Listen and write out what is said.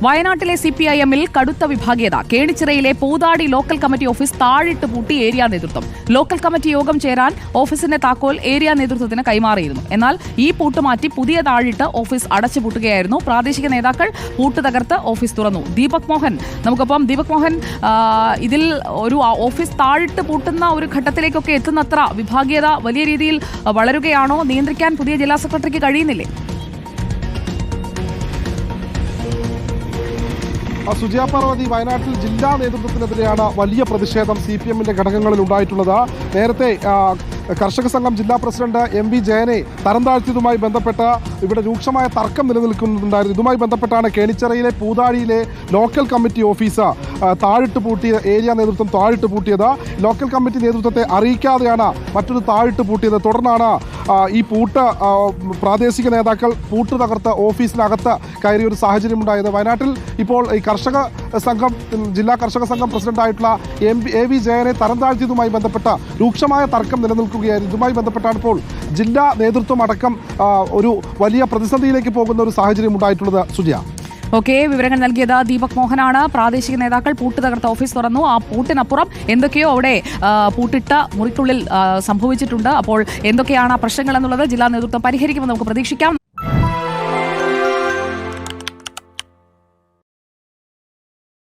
വയനാട്ടിലെ CPIM-ൽ കടുത്ത വിഭാഗീയത. കേണിച്ചിറയിലെ പൂതാടി ലോക്കൽ കമ്മിറ്റി ഓഫീസ് താഴിട്ട് പൂട്ടി ഏരിയ നേതൃത്വം. ലോക്കൽ കമ്മിറ്റി യോഗം ചേരാൻ ഓഫീസിന്റെ താക്കോൽ ഏരിയ നേതൃത്വത്തിന് കൈമാറിയിരുന്നു. എന്നാൽ ഈ പൂട്ട് മാറ്റി പുതിയ താഴിട്ട് ഓഫീസ് അടച്ചുപൂട്ടുകയായിരുന്നു. പ്രാദേശിക നേതാക്കൾ പൂട്ട് തകർത്ത് ഓഫീസ് തുറന്നു. ദീപക് മോഹൻ നമുക്കൊപ്പം. ദീപക് മോഹൻ, ഇതിൽ ഒരു ഓഫീസ് താഴിട്ട് പൂട്ടുന്ന ഒരു ഘട്ടത്തിലേക്കൊക്കെ എത്തുന്നത്ര വിഭാഗീയത വലിയ രീതിയിൽ വളരുകയാണോ? നിയന്ത്രിക്കാൻ പുതിയ ജില്ലാ സെക്രട്ടറിക്ക് കഴിയുന്നില്ലേ? സുജയ പാർവതി, വയനാട്ടിൽ ജില്ലാ നേതൃത്വത്തിനെതിരെയാണ് വലിയ പ്രതിഷേധം CPM-ന്റെ ഘടകങ്ങളിൽ ഉണ്ടായിട്ടുള്ളത്. നേരത്തെ കർഷക സംഘം ജില്ലാ പ്രസിഡന്റ് MV ജയനെ തരം താഴ്ത്തിയതുമായി ബന്ധപ്പെട്ട് ഇവിടെ രൂക്ഷമായ തർക്കം നിലനിൽക്കുന്നുണ്ടായിരുന്നു. ഇതുമായി ബന്ധപ്പെട്ടാണ് കേണിച്ചിറയിലെ പൂതാടിയിലെ ലോക്കൽ കമ്മിറ്റി ഓഫീസ് താഴിട്ട് പൂട്ടിയ ഏരിയ നേതൃത്വം താഴിട്ട് പൂട്ടിയത്. ലോക്കൽ കമ്മിറ്റി നേതൃത്വത്തെ അറിയിക്കാതെയാണ് മറ്റൊരു താഴിട്ട് പൂട്ടിയത്. തുടർന്നാണ് ഈ പൂട്ട് പ്രാദേശിക നേതാക്കൾ പൂട്ട് തകർത്ത് ഓഫീസിനകത്ത് കയറിയ ഒരു സാഹചര്യമുണ്ടായത്. വയനാട്ടിൽ ഇപ്പോൾ ഈ കർഷക സംഘം ജില്ലാ കർഷക സംഘം പ്രസിഡന്റായിട്ടുള്ള AV ജയനെ തരം താഴ്ത്തിയതുമായി ബന്ധപ്പെട്ട രൂക്ഷമായ തർക്കം നിലനിൽക്കുകയായിരുന്നു. ഇതുമായി ബന്ധപ്പെട്ടാണ് ഇപ്പോൾ ജില്ലാ നേതൃത്വം അടക്കം ഒരു വലിയ പ്രതിസന്ധിയിലേക്ക് പോകുന്ന ഒരു സാഹചര്യം ഉണ്ടായിട്ടുള്ളത്. സുജയ, ഓക്കെ, വിവരങ്ങൾ നൽകിയത് ദീപക് മോഹനാണ്. പ്രാദേശിക നേതാക്കൾ പൂട്ട് തകർത്ത ഓഫീസ് തുറന്നു. ആ പൂട്ടിനപ്പുറം എന്തൊക്കെയോ അവിടെ പൂട്ടിട്ട മുറിക്കുള്ളിൽ സംഭവിച്ചിട്ടുണ്ട്. അപ്പോൾ എന്തൊക്കെയാണ് ആ പ്രശ്നങ്ങൾ എന്നുള്ളത് ജില്ലാ നേതൃത്വം പരിഹരിക്കുമെന്ന് നമുക്ക് പ്രതീക്ഷിക്കാം.